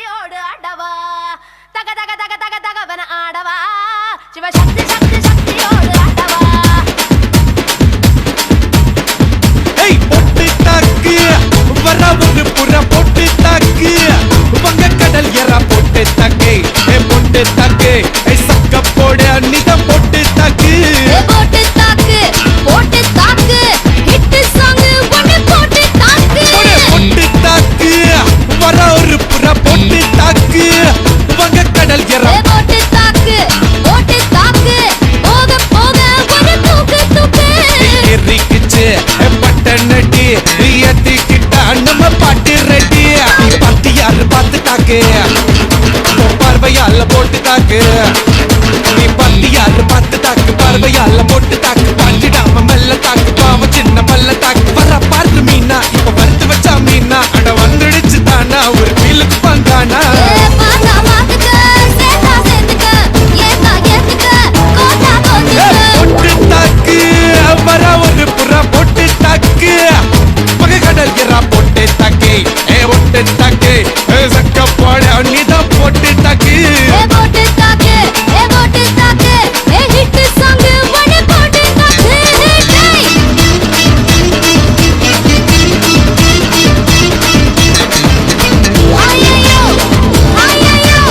சக்தியோடு ஆடவா தக தக தக தக தகவன ஆடவா சிவசக்தி சக்தி சக்தியோடு ஆடவா ஏய் பொட்டு தாக்கு வர ஒரு புற பொட்டு தாக்கு வங்க கடல் எறா பொட்டு தாக்கு ஏ பொட்டு தாக்கு ஏ சக்க போட நிதம் பொட்டு தாக்கு போட்டு தாக்கு ஹிட் சாங் ஒன்னு போட்டு தாக்கு பொட்டு தாக்கு வர ஒரு புற பொட்டு தாக்கு வங்க கடல் எறா போட்டு தாக்கு போக போக ஒரு தூக்கு தூக்கு எரிக்குச்சு பட்டனடி ஏத்திக்கிட்ட நம்ம பாட்டு ரெடி பார்த்து யாரு பார்த்து தாக்கு பார்வையால போட்டு தாக்கு நீ பார்த்து யாரு பார்த்து தாக்கு பார்வையால போட்டு தாக்கு பாஞ்சிடாம மெல்ல தாக்கு பாவம் சின்ன பல்ல தாக்கு வர பாரு மீனா இப்ப வறுத்து வச்சா மீனா அட வந்துடுச்சு தானா ஒரு வீலுக்கு பந்தானா பாத்தா மாத்துக்க சேத்தா சேத்துக்க ஏத்தா ஏத்துக்க கோட்டா கோட்டுக்க பொட்டு தாக்கு வர ஒரு புறா பொட்டு தாக்கு பகை கடல் எறா பொட்டு தாக்கு ஏ பொட்டு தாக்கு சக்க போட நீதான் பொட்டு தாக்கு போட்டு தாக்கு ஹிட் சாங் ஒன்னு போட்டு தாக்கு ஐயோ ஐயோ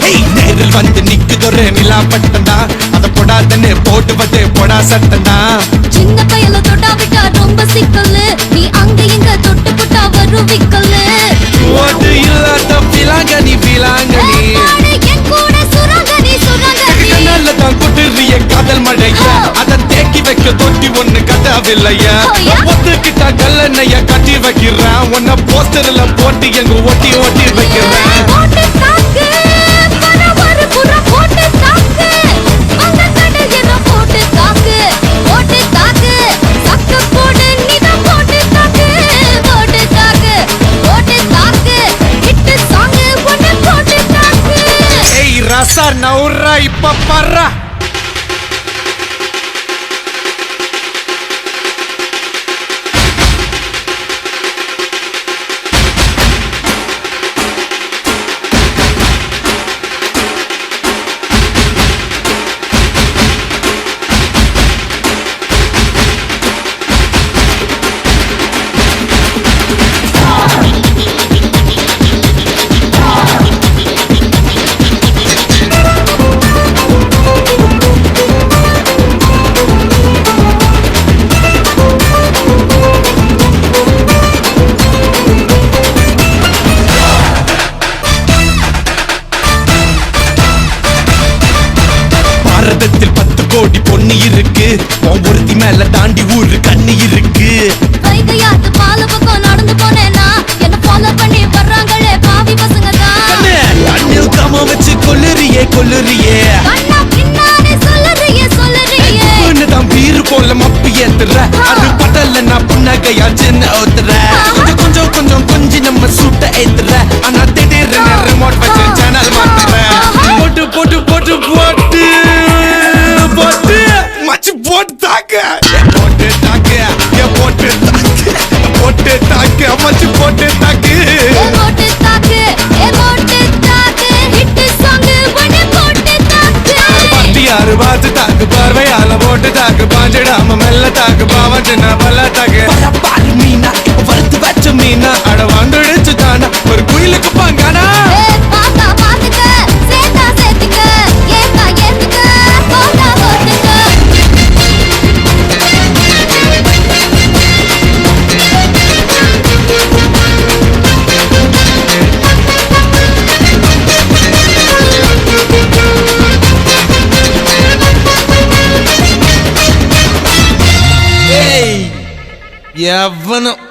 ஏய் நேரில் வந்து நிக்குதொரு நிலா பட்டண்டா அத போடாதன்னு போடுவது போடா சட்டண்டா சின்ன பையல தொட்டா விட்டா ரொம்ப சிக்கல்லு நீ அங்க இங்க தொட்டு புட்டா வரும் விக்கல்லு ஓடு இல்லாத பிலாங்கனி பிலாங்கனி என் கூட சுரங்கனி கண்ணால தான் கொட்டுறிய காதல் மழைய அத தேக்கி வைக்க தொட்டி ஒண்ணு கதாவில்லைய ஒத்துக்கிட்டா கல்லணைய கட்டி வைக்கிறேன் உன்ன போஸ்டர்ல போட்டு எங்க ஒட்டி ஒட்டி வைக்கிறேன் போட்டு தாக்கு பர ஒரு புற போட்டு தாக்கு அந்த கடல் என்ன போட்டு தாக்கு சக்க போடு நீதான் போட்டு தாக்கு ஹிட் சாங் ஒன்னு போட்டு தாக்கு ஏய் ரசா நவுரா இப்ப பர்றா பாரதத்தில் 10 கோடி பொண்ணு இருக்கு ஒவ்வொருத்தி மேல தாண்டி ஊரு கண்ணு இருக்கு வைகையாத்து பால பக்கம் நடந்து போனேனா என்ன ஃபாலோ பண்ணி வர்றாங்களே பாவி பசங்க தான் கண்ணில் காம வச்சு கொல்லுறியே கண்ணா பின்னாடி சொல்லுறியே தான் வீரு போல மப்பி ஏத்துற அது படல நான் புன்னகையா சின்ன ஓத்துற கொஞ்சம் கொஞ்சி நம்ம சூட்ட ஏத்துற ஆனா திடீர்னு ரிமோட் வச்சு சேனல் மாத்துற போட்டு போட்டு போட்டு போட்டு போட்டு மச்சி போட்டு தாக்க போட்டு தாக்க போட்டு தாக்க போட்டு தாக்க மச்சி போட்டு தாக்கு போட்டு தாக்கு ஹிட் சாங் ஒன்னு போட்டு தாக்கு பத்தி யாரு பார்த்து தாக்கு பார்வையால போட்டு தாக்கு பாஞ்சிடாம மெல்ல தாக்கு பாவம் சின்ன பல்ல தாக்கு பாரு மீனா இப்ப வறுத்து வச்ச மீனா அட வந்துடுச்சு தானா ஒரு குயிலுக்கு பாங்கானா பாத்தா பாத்துக்க சேத்தா சேத்துக்க ஏத்தா ஏத்துக்க கோட்டா கோட்டுக்க எவனும்